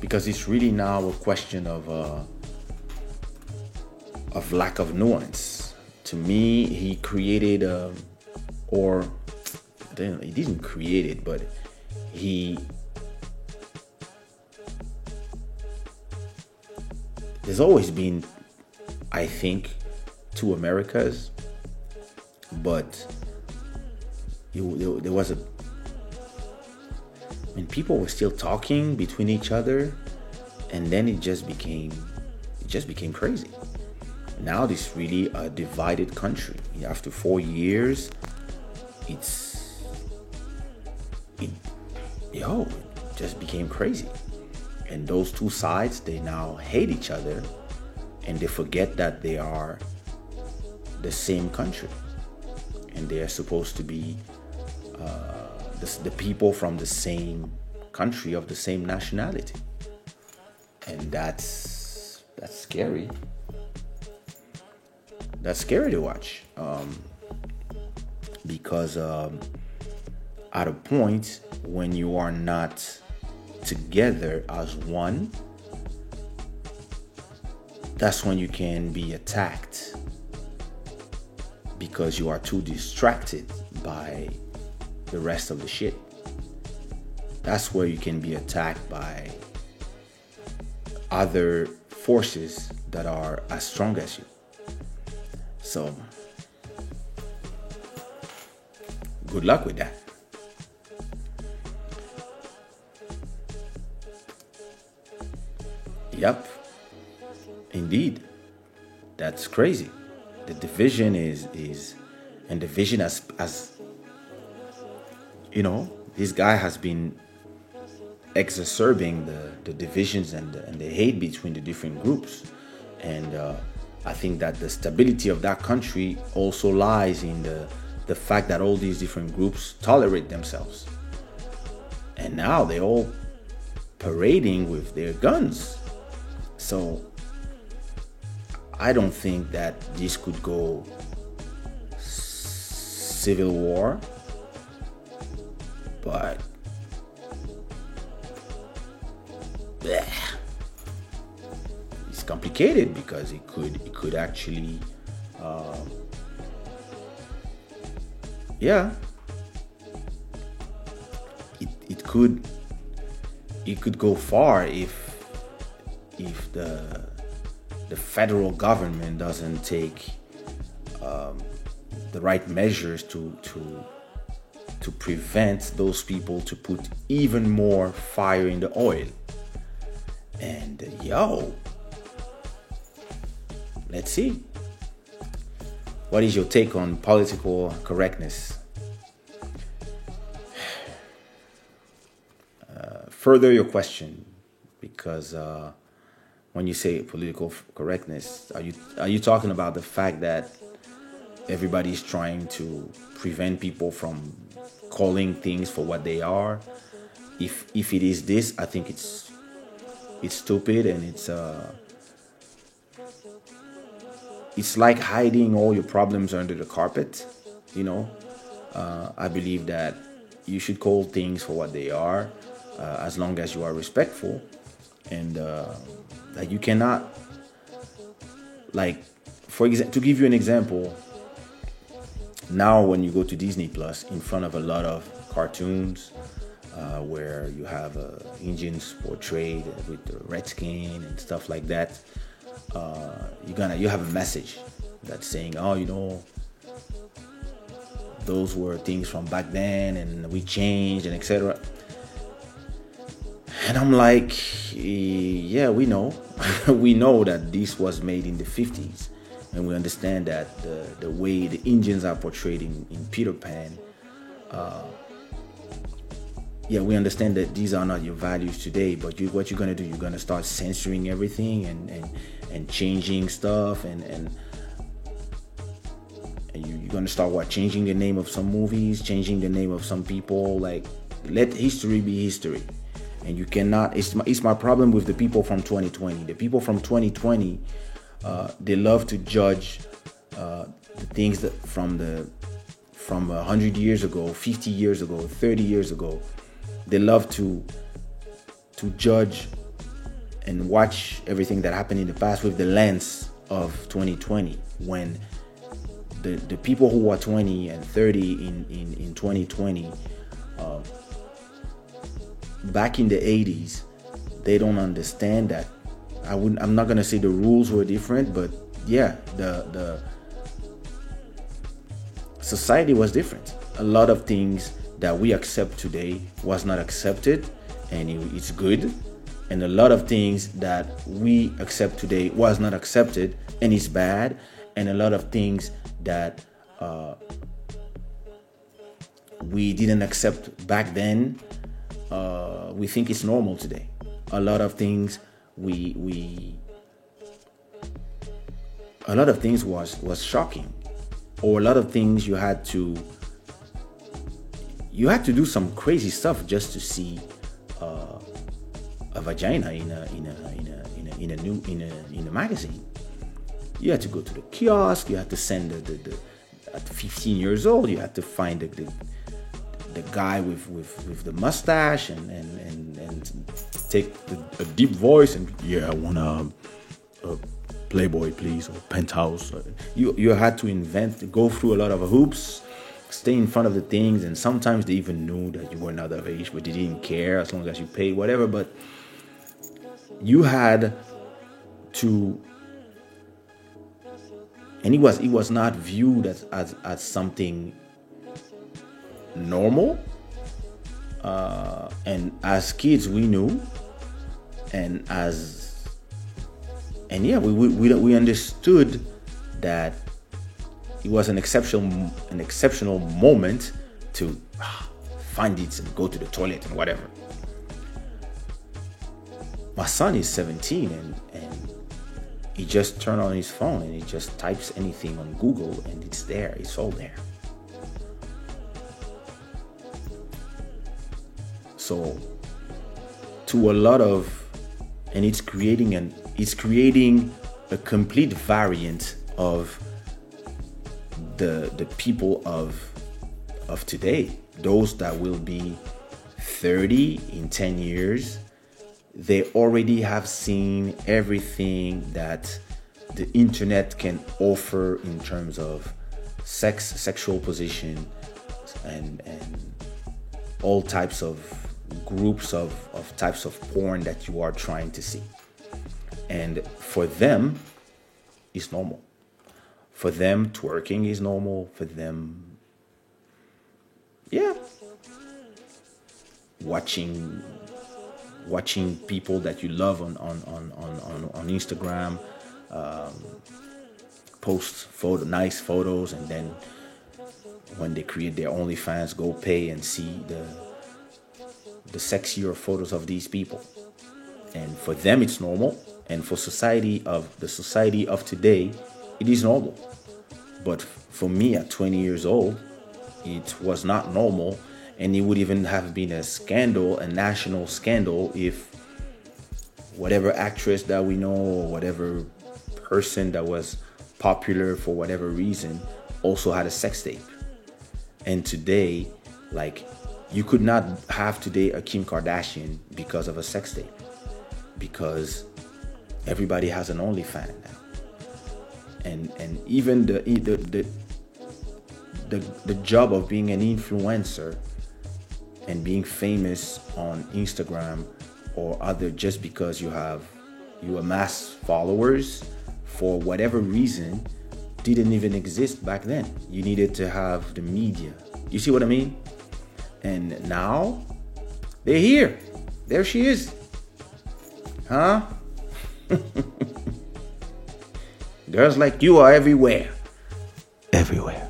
because it's really now a question of lack of nuance. To me, he created, or he didn't create it, but he there's always been, I think, two Americas, but there was a when people were still talking between each other, and then it just became crazy. Now this really a divided country. After 4 years, it just became crazy. And those two sides, they now hate each other, and they forget that they are the same country, and they are supposed to be the people from the same country of the same nationality. And that's scary. That's scary to watch, because at a point when you are not together as one, that's when you can be attacked, because you are too distracted by the rest of the shit. That's where you can be attacked by other forces that are as strong as you. So, good luck with that. Yep, indeed, that's crazy. The division is and the vision as this guy has been exacerbating the divisions and the hate between the different groups. And I think that the stability of that country also lies in the fact that all these different groups tolerate themselves. And now they're all parading with their guns. So I don't think that this could go civil war, but it's complicated, because it could actually it could go far if the federal government doesn't take the right measures to prevent those people to put even more fire in the oil. And let's see. What is your take on political correctness? Further your question, because when you say political correctness, are you talking about the fact that everybody's trying to prevent people from calling things for what they are? If it is this, I think it's stupid, and it's like hiding all your problems under the carpet. I believe that you should call things for what they are, as long as you are respectful, and like you cannot, like, to give you an example. Now, when you go to Disney Plus, in front of a lot of cartoons, where you have Indians portrayed with the red skin and stuff like that, you have a message that's saying, those were things from back then, and we changed, and etc. And I'm like, yeah, we know. We know that this was made in the 50s. And we understand that the way the Indians are portrayed in Peter Pan, we understand that these are not your values today. But what you're going to do, you're going to start censoring everything and changing stuff. And you're going to start changing the name of some movies, changing the name of some people. Like, let history be history. And you cannot, it's my problem with the people from 2020. The people from 2020, they love to judge the things that from 100 years ago, 50 years ago, 30 years ago. They love to judge and watch everything that happened in the past with the lens of 2020, when the people who are 20 and 30 in 2020, back in the 80s, they don't understand that. I'm not gonna say the rules were different, but yeah, the society was different. A lot of things that we accept today was not accepted, and it's good. And a lot of things that we accept today was not accepted, and it's bad. And a lot of things that we didn't accept back then, we think it's normal today. A lot of things a lot of things was shocking, or a lot of things you had to do some crazy stuff just to see a vagina in a magazine. You had to go to the kiosk. You had to send at 15 years old, you had to find the guy with the mustache and take a deep voice and, yeah, I want a Playboy, please, or Penthouse. You had to go through a lot of hoops, stay in front of the things, and sometimes they even knew that you were not of age, but they didn't care as long as you paid, whatever. But you had to, and it was not viewed as something normal. And as kids, we knew, and yeah, we understood that it was an exceptional moment to find it and go to the toilet and whatever. My son is 17 and he just turned on his phone and he just types anything on Google and it's there. It's all there. So to a lot of, and it's creating a complete variant of the people of today. Those that will be 30 in 10 years, they already have seen everything that the internet can offer in terms of sexual position, and all types of groups of types of porn that you are trying to see. And for them, it's normal. For them, twerking is normal. For them, yeah, watching people that you love on Instagram post nice photos, and then when they create their OnlyFans, go pay and see the sexier photos of these people. And for them, it's normal. And for the society of today, it is normal. But for me at 20 years old, it was not normal. And it would even have been a scandal, a national scandal, if whatever actress that we know or whatever person that was popular for whatever reason also had a sex tape. And today, like, you could not have today a Kim Kardashian because of a sex tape, because everybody has an OnlyFans now. And even the job of being an influencer and being famous on Instagram or other, just because you amass followers for whatever reason, didn't even exist back then. You needed to have the media. You see what I mean? And now they're here. There she is. Huh? Girls like you are everywhere. Everywhere.